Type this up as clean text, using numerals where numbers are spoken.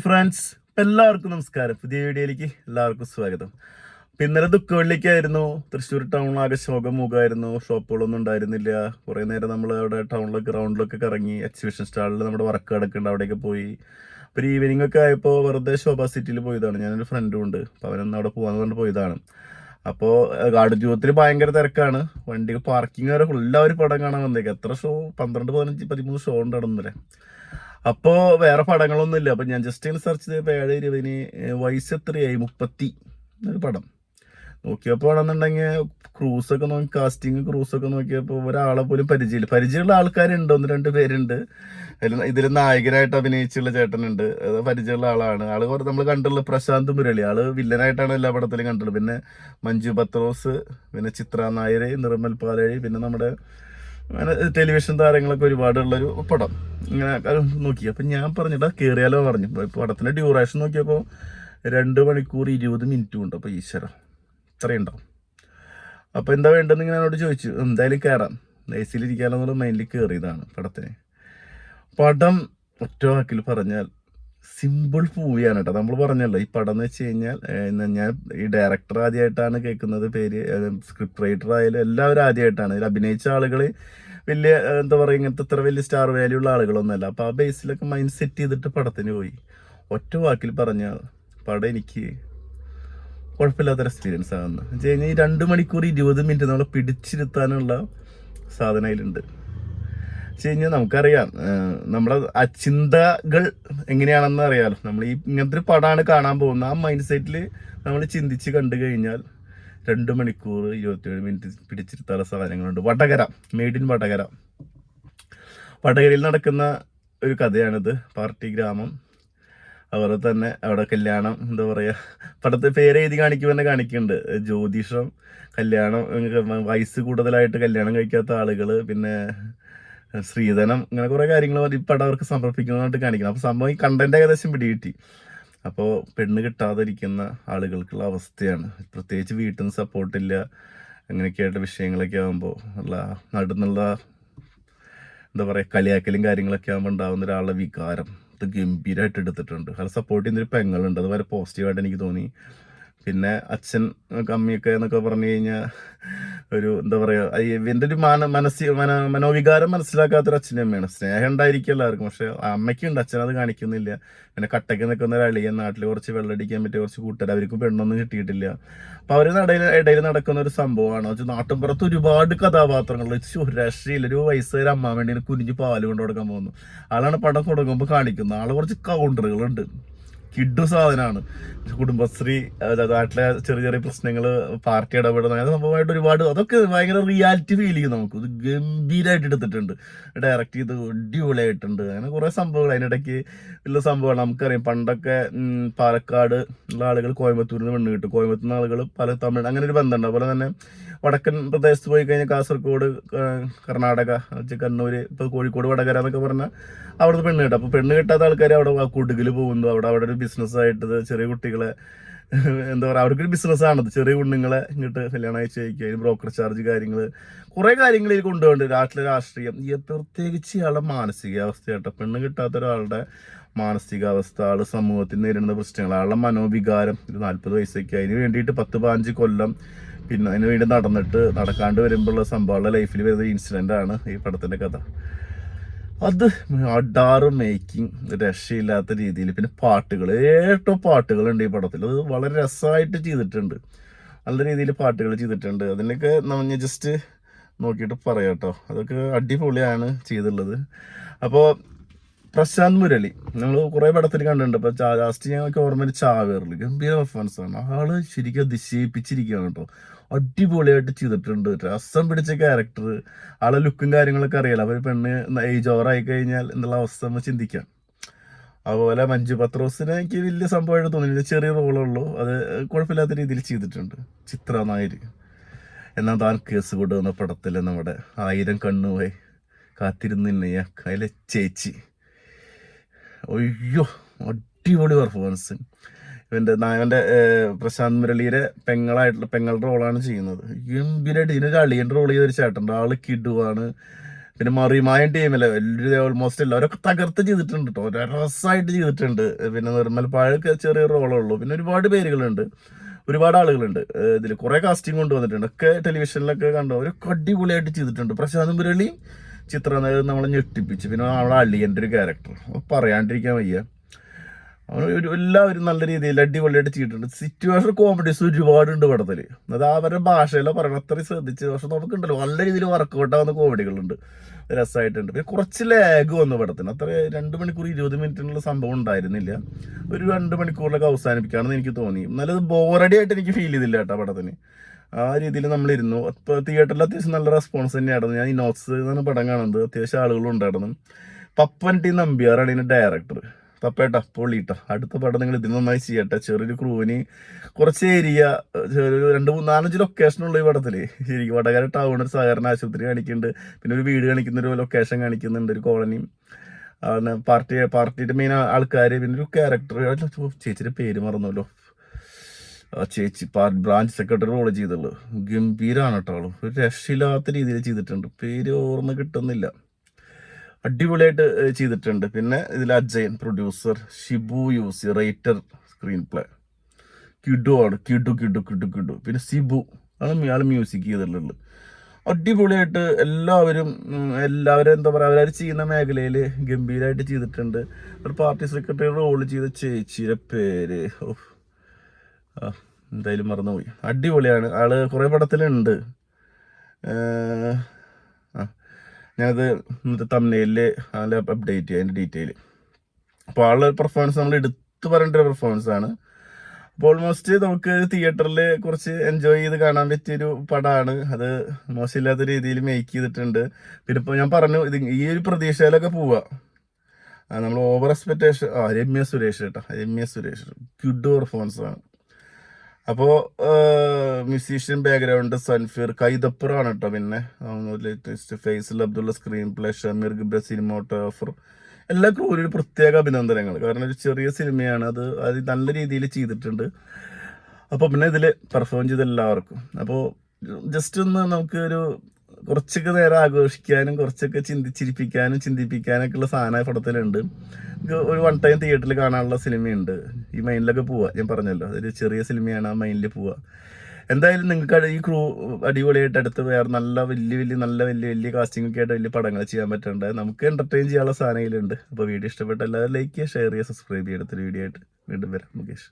Friends, എല്ലാവർക്കും നമസ്കാരം. പുതിയ വീഡിയോയിലേക്ക് എല്ലാവർക്കും സ്വാഗതം. ഇന്നലെ ദുഃഖവെള്ളിക്കായിരുന്നു. തൃശ്ശൂർ ടൗണിലാകെ ശോകമുഖമായിരുന്നു. ഷോപ്പുകളൊന്നും ഉണ്ടായിരുന്നില്ല. കുറേ നേരം നമ്മൾ അവിടെ ടൗണിലൊക്കെ ഗ്രൗണ്ടിലൊക്കെ കറങ്ങി. എക്സിബിഷൻ സ്റ്റാളിൽ നമ്മുടെ വർക്ക് കിടക്കുന്നുണ്ട്, അവിടെയൊക്കെ പോയി. ഒരു ഈവനിങ് ഒക്കെ ആയപ്പോൾ വെറുതെ ശോഭ സിറ്റിയിൽ പോയതാണ്. ഞാനൊരു ഫ്രണ്ടും ഉണ്ട്, അപ്പോൾ അവനൊന്ന് അവിടെ പോകാന്ന് പറഞ്ഞ് പോയതാണ്. അപ്പോൾ ഗാർഡ് ജീവിതത്തിൽ ഭയങ്കര തിരക്കാണ്. വണ്ടി പാർക്കിംഗ് വരെ എല്ലാവരും പടം കാണാൻ വന്നേക്കാം. എത്ര ഷോ, 12, 15, 13 ഷോ ഉണ്ട് നടന്നില്ലേ. അപ്പോൾ വേറെ പടങ്ങളൊന്നും ഇല്ല. അപ്പോൾ ഞാൻ ജസ്റ്റ് ഇങ്ങനെ സെർച്ച് ചെയ്തപ്പോൾ 7:20 വയസ്സ് എത്രയായി 30 ഒരു പടം നോക്കിയപ്പോൾ ആണെന്നുണ്ടെങ്കിൽ ക്രൂസൊക്കെ നോക്കി, കാസ്റ്റിംഗ് ക്രൂസൊക്കെ നോക്കിയപ്പോൾ ഒരാളെ പോലും പരിചയമുള്ള ആൾക്കാരുണ്ട്, 1-2 പേരുണ്ട്. ഇതിൽ നായകനായിട്ട് അഭിനയിച്ചുള്ള ചേട്ടനുണ്ട്, അത് പരിചയമുള്ള ആളാണ്. ആള് നമ്മൾ കണ്ടുള്ള പ്രശാന്ത് മുരളി, ആള് വില്ലനായിട്ടാണ് എല്ലാ പടത്തിലും കണ്ടുള്ളത്. പിന്നെ മഞ്ജു പത്രോസ്, പിന്നെ ചിത്ര നായർ, നിർമ്മൽ പാലഴി, പിന്നെ നമ്മുടെ അങ്ങനെ ടെലിവിഷൻ താരങ്ങളൊക്കെ ഒരുപാടുള്ളൊരു പടം. ഇങ്ങനെ നോക്കി അപ്പം ഞാൻ പറഞ്ഞിട്ട് കയറിയാലോ പറഞ്ഞു. പടത്തിന്റെ ഡ്യൂറേഷൻ നോക്കിയപ്പോൾ 2 മണിക്കൂർ 20 മിനിറ്റും ഉണ്ട്. അപ്പോൾ ഈശ്വര ഇത്രയും ഉണ്ടാവും. അപ്പോൾ എന്താ വേണ്ടതെന്ന് ഇങ്ങനെ എന്നോട് ചോദിച്ചു. എന്തായാലും കയറാം, എസിലിരിക്കാനോ എന്നുള്ള മൈൻഡിൽ കയറിയതാണ് പടത്തിന്. പടം ഒറ്റ വാക്കിൽ പറഞ്ഞാൽ സിമ്പിൾ മൂവിയാണ് കേട്ടോ. നമ്മൾ പറഞ്ഞല്ലോ ഈ പടം എന്ന് വെച്ച് കഴിഞ്ഞാൽ, ഞാൻ ഈ ഡയറക്ടർ ആദ്യമായിട്ടാണ് കേൾക്കുന്നത് പേര്. സ്ക്രിപ്റ്റ് റൈറ്റർ ആയാലും എല്ലാവരും ആദ്യമായിട്ടാണ്. ഇതിൽ അഭിനയിച്ച ആളുകൾ വലിയ എന്താ പറയുക, ഇങ്ങനത്തെ ഇത്ര വലിയ സ്റ്റാർ വാല്യൂ ഉള്ള ആളുകളൊന്നുമല്ല. അപ്പോൾ ആ ബേസിലൊക്കെ മൈൻഡ് സെറ്റ് ചെയ്തിട്ട് പടത്തിന് പോയി. ഒറ്റ വാക്കിൽ പറഞ്ഞാൽ പടം എനിക്ക് കുഴപ്പമില്ലാത്തൊരു എക്സ്പീരിയൻസ് ആകുന്നു വെച്ച് കഴിഞ്ഞാൽ ഈ 2 മണിക്കൂർ 20 മിനിറ്റ് നമ്മളെ പിടിച്ചിരുത്താനുള്ള സാധനം അതിലുണ്ട്. വെച്ച് കഴിഞ്ഞാൽ നമുക്കറിയാം നമ്മളെ ആ ചിന്തകൾ എങ്ങനെയാണെന്ന് അറിയാലോ. നമ്മൾ ഈ ഇങ്ങനത്തെ ഒരു പടമാണ് കാണാൻ പോകുന്നത്. ആ മൈൻഡ് സെറ്റിൽ നമ്മൾ ചിന്തിച്ച് കണ്ടു കഴിഞ്ഞാൽ 2 മണിക്കൂർ 27 മിനിറ്റ് പിടിച്ചിരുത്താനുള്ള സാധനങ്ങളുണ്ട്. Vadakara, made in Vadakara. വടകരയിൽ നടക്കുന്ന ഒരു കഥയാണിത്. പാർട്ടി ഗ്രാമം, അതുപോലെ തന്നെ അവിടെ കല്യാണം, എന്താ പറയുക, പടത്തെ പേര് എഴുതി കാണിക്കുമ്പോൾ തന്നെ കാണിക്കുന്നുണ്ട്. ജ്യോതിഷം, കല്യാണം, വയസ്സ് കൂടുതലായിട്ട് കല്യാണം കഴിക്കാത്ത ആളുകൾ, പിന്നെ സ്ത്രീധനം, ഇങ്ങനെ കുറേ കാര്യങ്ങൾ ഈ പടം അവർക്ക് സമർപ്പിക്കുന്നതായിട്ട് കാണിക്കണം. അപ്പോൾ സംഭവം ഈ കണ്ടന്റ് ഏകദേശം പിടികിട്ടി. അപ്പോൾ പെണ്ണ് കിട്ടാതിരിക്കുന്ന ആളുകൾക്കുള്ള അവസ്ഥയാണ്. പ്രത്യേകിച്ച് വീട്ടിൽ നിന്ന് സപ്പോർട്ടില്ല, അങ്ങനെയൊക്കെയായിട്ട് വിഷയങ്ങളൊക്കെ ആകുമ്പോൾ ഉള്ള നടുന്നുള്ള എന്താ പറയുക കളിയാക്കലും കാര്യങ്ങളൊക്കെ ആകുമ്പോൾ ഉണ്ടാകുന്ന ഒരാളുടെ വികാരം ഇത് ഗംഭീരമായിട്ട് എടുത്തിട്ടുണ്ട്. അത് സപ്പോർട്ട് ചെയ്യുന്നൊരു പെങ്ങളുണ്ട്, അത് വളരെ പോസിറ്റീവായിട്ട് എനിക്ക് തോന്നി. പിന്നെ അച്ഛൻ അമ്മയൊക്കെ എന്നൊക്കെ പറഞ്ഞു കഴിഞ്ഞാൽ ഒരു എന്താ പറയുക, ഇവൻ്റെ ഒരു മനോവികാരം മനസ്സിലാക്കാത്തൊരു അച്ഛനും അമ്മയാണ്. സ്നേഹം ഉണ്ടായിരിക്കും എല്ലാവർക്കും, പക്ഷെ അമ്മയ്ക്കുണ്ട്, അച്ഛനത് കാണിക്കുന്നില്ല. പിന്നെ കട്ടയ്ക്ക് നിൽക്കുന്ന ഒരു അളിയൻ, നാട്ടിൽ കുറച്ച് വെള്ളടിക്കാൻ പറ്റിയ കുറച്ച് കൂട്ടുകാർ, അവർക്കും പെണ്ണൊന്നും കിട്ടിയിട്ടില്ല. അപ്പോൾ അവർ ഇടയിൽ നടക്കുന്ന ഒരു സംഭവമാണ്. നാട്ടിൻപുറത്ത് ഒരുപാട് കഥാപാത്രങ്ങൾ, ഒരു രക്ഷയില്ല. ഒരു വയസ്സുകാരി അമ്മ വേണ്ടി കുനിഞ്ഞ് പാല് കൊണ്ട് കൊടുക്കാൻ പോകുന്നു ആളാണ് പടം തുടങ്ങുമ്പോൾ കാണിക്കുന്നത്. ആള് കുറച്ച് കൗണ്ടറുകളുണ്ട്, കിഡു സാധനമാണ്. കുടുംബശ്രീ, നാട്ടിലെ ചെറിയ ചെറിയ പ്രശ്നങ്ങൾ, പാർട്ടി ഇടപെടുന്ന അങ്ങനെ സംഭവമായിട്ട് ഒരുപാട്, അതൊക്കെ ഭയങ്കര റിയാലിറ്റി ഫീൽ ചെയ്യും നമുക്ക്. ഇത് ഗംഭീരമായിട്ട് എടുത്തിട്ടുണ്ട്, ഡയറക്റ്റ് ചെയ്ത് അടിപൊളിയായിട്ടുണ്ട്. അങ്ങനെ കുറേ സംഭവങ്ങൾ അതിനിടയ്ക്ക് ഉള്ള സംഭവമാണ്. നമുക്കറിയാം പണ്ടൊക്കെ പാലക്കാട് ഉള്ള ആളുകൾ കോയമ്പത്തൂരിൽ നിന്ന് പെണ്ണ് കിട്ടും, കോയമ്പത്തൂരിൽ നിന്ന് ആളുകൾ പല തമിഴ്, അങ്ങനെ ഒരു ബന്ധമുണ്ട്. അതുപോലെ തന്നെ വടക്കൻ പ്രദേശത്ത് പോയി കഴിഞ്ഞാൽ കാസർഗോഡ്, കർണാടക, കണ്ണൂർ, ഇപ്പോൾ കോഴിക്കോട്, വടകര എന്നൊക്കെ പറഞ്ഞാൽ അവിടുത്തെ പെണ്ണ് കിട്ടും. അപ്പോൾ പെണ്ണ് കിട്ടാത്ത ആൾക്കാർ അവിടെ കൊടുകിൽ പോകുന്നു. അവിടെ ഒരു ബിസിനസ്സായിട്ട് ചെറിയ കുട്ടികളെ എന്താ പറയുക, അവർക്കൊരു ബിസിനസ്സാണത്. ചെറിയ കുഞ്ഞുങ്ങളെ ഇങ്ങോട്ട് കല്യാണം അയച്ച് അയക്കുക, അതിന് ബ്രോക്കർ ചാർജ് കാര്യങ്ങൾ, കുറേ കാര്യങ്ങൾ ഇതിൽ കൊണ്ടുപോകുന്നുണ്ട്. നാട്ടിലെ രാഷ്ട്രീയം, പ്രത്യേകിച്ച് ഇയാളുടെ മാനസികാവസ്ഥയായിട്ട്, പെണ്ണ് കിട്ടാത്ത ഒരാളുടെ മാനസികാവസ്ഥ, ആൾ സമൂഹത്തിൽ നേരിടുന്ന പ്രശ്നങ്ങൾ, ആളുടെ മനോവികാരം. ഒരു 40 വയസ്സൊക്കെ അതിന് വേണ്ടിയിട്ട് 10-15 കൊല്ലം പിന്നെ അതിന് വേണ്ടി നടക്കാണ്ട് വരുമ്പോഴുള്ള സംഭവമുള്ള ലൈഫിൽ വരുന്ന ഇൻസിഡൻ്റ് ആണ് ഈ പടത്തിൻ്റെ കഥ. അത് അഡാറ് മേക്കിംഗ് രക്ഷയില്ലാത്ത രീതിയിൽ. പിന്നെ പാട്ടുകൾ, ഏറ്റവും പാട്ടുകളുണ്ട് ഈ പടത്തിൽ. അത് വളരെ രസമായിട്ട് ചെയ്തിട്ടുണ്ട്, നല്ല രീതിയിൽ പാട്ടുകൾ ചെയ്തിട്ടുണ്ട്. അതിനൊക്കെ നമ്മൾ ജസ്റ്റ് നോക്കിയിട്ട് പറയാം കേട്ടോ. അതൊക്കെ അടിപൊളിയാണ് ചെയ്തിട്ടുള്ളത്. അപ്പോൾ പ്രശാന്ത് മുരളി നമ്മൾ കുറേ പടത്തിൽ കണ്ടിട്ടുണ്ട്. അപ്പോൾ ലാസ്റ്റ് ഞങ്ങൾക്ക് ഓർമ്മയിൽ ചാവേറിൽ ഗംഭീര പെർഫോമൻസാണ്. ആള് ശരിക്കും അതിശയിപ്പിച്ചിരിക്കുകയാണ് കേട്ടോ. അടിപൊളിയായിട്ട് ചെയ്തിട്ടുണ്ട്, രസം പിടിച്ച ക്യാരക്ടർ. ആളെ ലുക്കും കാര്യങ്ങളൊക്കെ അറിയാലോ. അപ്പോൾ പെണ്ണ് ഏജ് ഓവറായി കഴിഞ്ഞാൽ എന്നുള്ള അവസ്ഥ നമ്മൾ ചിന്തിക്കാം. അതുപോലെ മഞ്ജു പത്രോസിനെ എനിക്ക് വലിയ സംഭവമായിട്ട് തോന്നിയില്ല, ചെറിയ റോളുള്ളൂ, അത് കുഴപ്പമില്ലാത്ത രീതിയിൽ ചെയ്തിട്ടുണ്ട്. ചിത്ര നായർ, എന്നാൽ താൻ കേസ് കൊണ്ടുവന്ന പടത്തിൽ നമ്മുടെ 1000 കണ്ണുപോയി കാത്തിരുന്നിന്നയ്യ അതിലെ ചേച്ചി, അയ്യോ അടിപൊളി പെർഫോമൻസ്. ഇവൻ്റെ പ്രശാന്ത് മുരളിയുടെ പെങ്ങളുടെ റോളാണ് ചെയ്യുന്നത്. ഗംഭീരമായിട്ട്. ഇതിനൊരു അളിയൻ്റെ റോൾ ചെയ്തൊരു ചേട്ടൻ്റെ, ആള് കിടുവാണ്. പിന്നെ മറിമായം ടീമിലെ വലിയ ഓൾമോസ്റ്റ് എല്ലാവരൊക്കെ തകർത്ത് ചെയ്തിട്ടുണ്ട് കേട്ടോ, രസമായിട്ട് ചെയ്തിട്ടുണ്ട്. പിന്നെ നിർമ്മൽ പാഴൊക്കെ ചെറിയ റോളേ ഉള്ളൂ. പിന്നെ ഒരുപാട് പേരുകളുണ്ട്, ഒരുപാട് ആളുകളുണ്ട് ഇതിൽ. കുറേ കാസ്റ്റിംഗ് കൊണ്ടുവന്നിട്ടുണ്ട്, ഒക്കെ ടെലിവിഷനിലൊക്കെ കണ്ടു. അവരൊക്കെ അടിപൊളിയായിട്ട് ചെയ്തിട്ടുണ്ട്. പ്രശാന്ത് മുരളി ചിത്രം നമ്മളെ ഞെട്ടിപ്പിച്ച്. പിന്നെ അവളെ അളിയൻ്റെ ഒരു ക്യാരക്ടർ പറയാണ്ടിരിക്കാൻ വയ്യ. എല്ലാവരും നല്ല രീതിയിൽ അടിപൊളിയായിട്ട് ചെയ്തിട്ടുണ്ട്. സിറ്റുവേഷൻ കോമഡീസ് ഒരുപാടുണ്ട് പടത്തിൽ. അത് അവരുടെ ഭാഷയിലെ പറയണം, അത്രയും ശ്രദ്ധിച്ച്. പക്ഷെ നമുക്കുണ്ടല്ലോ നല്ല രീതിയിൽ വർക്കൗട്ട് ആവുന്ന കോമഡികളുണ്ട്, രസമായിട്ടുണ്ട്. പിന്നെ കുറച്ച് ലാഗ് വന്നു പടത്തിന്. അത്ര 2 മണിക്കൂർ 20 മിനിറ്റിനുള്ള സംഭവം ഉണ്ടായിരുന്നില്ല. ഒരു 2 മണിക്കൂറിലൊക്കെ അവസാനിപ്പിക്കുകയാണെന്ന് എനിക്ക് തോന്നി. എന്നാലും ബോറടി ആയിട്ട് എനിക്ക് ഫീൽ ചെയ്തില്ല കേട്ടോ പടത്തിന്. ആ രീതിയിൽ നമ്മളിരുന്നു. ഇപ്പോൾ തിയേറ്ററിൽ അത്യാവശ്യം നല്ല റെസ്പോൺസ് തന്നെയായിരുന്നു. ഞാൻ ഇനോക്സ് എന്നാണ് പടം കാണുന്നത്. അത്യാവശ്യം ആളുകളും ഉണ്ടായിരുന്നു. പപ്പൻ ടി നമ്പ്യാറാണ് ഇതിൻ്റെ ഡയറക്ടർ. പപ്പേട്ടാ പൊള്ളിട്ടാ, അടുത്ത പടം നിങ്ങൾ ഇതിന് നന്നായി ചെയ്യട്ടെ. ചെറിയൊരു ക്രൂവിന് കുറച്ച് ഏരിയ, ഒരു 2-3-4-5 ലൊക്കേഷനുള്ള ഈ പടത്തില്. ശരിക്കും വടകര ടൗൺ ഒരു സഹകരണ ആശുപത്രി കാണിക്കുന്നുണ്ട്, പിന്നെ ഒരു വീട് കാണിക്കുന്ന ഒരു ലൊക്കേഷൻ കാണിക്കുന്നുണ്ട്, ഒരു കോളനി, പാർട്ടിയുടെ മെയിൻ ആൾക്കാർ, പിന്നെ ഒരു ക്യാരക്ടർ. ചേച്ചിയുടെ പേര് മറന്നല്ലോ, ചേച്ചി ബ്രാഞ്ച് സെക്രട്ടറി റോള് ചെയ്തുള്ളൂ. ഗംഭീരാണ് കേട്ടോ ആളും, ഒരു രക്ഷയില്ലാത്ത രീതിയിൽ ചെയ്തിട്ടുണ്ട്. പേര് ഓർമ്മ കിട്ടുന്നില്ല, അടിപൊളിയായിട്ട് ചെയ്തിട്ടുണ്ട്. പിന്നെ ഇതിൽ അജയൻ പ്രൊഡ്യൂസർ, ഷിബു യൂസി റൈറ്റർ, സ്ക്രീൻ പ്ലേ കിഡു ആണ്, കിഡു. പിന്നെ സിബു ആണ് ഇയാൾ മ്യൂസിക് ചെയ്തിട്ടുള്ളത്. അടിപൊളിയായിട്ട് എല്ലാവരും എന്താ പറയുക, അവരവർ ചെയ്യുന്ന മേഖലയിൽ ഗംഭീരമായിട്ട് ചെയ്തിട്ടുണ്ട്. ഒരു പാർട്ടി സെക്രട്ടറി റോള് ചെയ്ത ചേച്ചിയുടെ പേര് എന്തായാലും മറന്നുപോയി. അടിപൊളിയാണ് ആള്, കുറേ പടത്തിലുണ്ട്. ഞാനത് ഇന്നത്തെ തമ്മിലിൽ അതിൽ അപ്ഡേറ്റ് ചെയ്യാം അതിൻ്റെ ഡീറ്റെയിൽ. അപ്പോൾ ആളുടെ പെർഫോമൻസ് നമ്മൾ എടുത്തു പറയേണ്ട ഒരു പെർഫോമൻസ് ആണ്. അപ്പോൾ ഓൾമോസ്റ്റ് നമുക്ക് തിയേറ്ററിൽ കുറച്ച് എൻജോയ് ചെയ്ത് കാണാൻ പറ്റിയൊരു പടമാണ്. അത് മോശമില്ലാത്ത രീതിയിൽ മേക്ക് ചെയ്തിട്ടുണ്ട്. പിന്നെ ഇപ്പോൾ ഞാൻ പറഞ്ഞു, ഇത് ഈ ഒരു പ്രതീക്ഷയിലൊക്കെ പോവുക, നമ്മൾ over expectation. Ramya Suresh good performance ആണ്. അപ്പോൾ മ്യൂസീഷ്യൻ ബാക്ക്ഗ്രൗണ്ട് സൻഫീർ കൈതപ്പുറാണ് കേട്ടോ. പിന്നെ latest Faisal Abdulla screen play, Shameer Gibra cinematographer, എല്ലാ ക്രൂവിനും ഒരു പ്രത്യേക അഭിനന്ദനങ്ങൾ. കാരണം ഒരു ചെറിയ സിനിമയാണ്, അത് നല്ല രീതിയിൽ ചെയ്തിട്ടുണ്ട്. അപ്പോൾ പിന്നെ ഇതിൽ പെർഫോം ചെയ്ത എല്ലാവർക്കും. അപ്പോൾ ജസ്റ്റ് ഒന്ന് നമുക്ക് കുറച്ചൊക്കെ നേരം ആഘോഷിക്കാനും കുറച്ചൊക്കെ ചിന്തിപ്പിക്കാനൊക്കെ ഉള്ള സാധനം പടത്തിലുണ്ട്. ഒരു 1 ടൈം തിയേറ്ററിൽ കാണാനുള്ള സിനിമയുണ്ട്. ഈ മൈൻഡിലൊക്കെ പോവുക, ഞാൻ പറഞ്ഞല്ലോ അതൊരു ചെറിയ സിനിമയാണ്, ആ മൈൻഡിൽ പോവുക. എന്തായാലും നിങ്ങൾക്ക് ഈ ക്രൂ അടിപൊളിയായിട്ട് അടുത്ത് വേറെ നല്ല വലിയ കാസ്റ്റിംഗ് ഒക്കെ ആയിട്ട് വലിയ പടങ്ങൾ ചെയ്യാൻ പറ്റേണ്ട, നമുക്ക് എന്റർടൈൻ ചെയ്യാനുള്ള സാധനങ്ങളുണ്ട്. അപ്പോൾ വീഡിയോ ഇഷ്ടപ്പെട്ട എല്ലാവരും ലൈക്ക് ചെയ്യുക, ഷെയർ ചെയ്യുക, സബ്സ്ക്രൈബ് ചെയ്യുക. അടുത്തൊരു വീഡിയോ ആയിട്ട് വീണ്ടും വരാം. മുകേഷ്.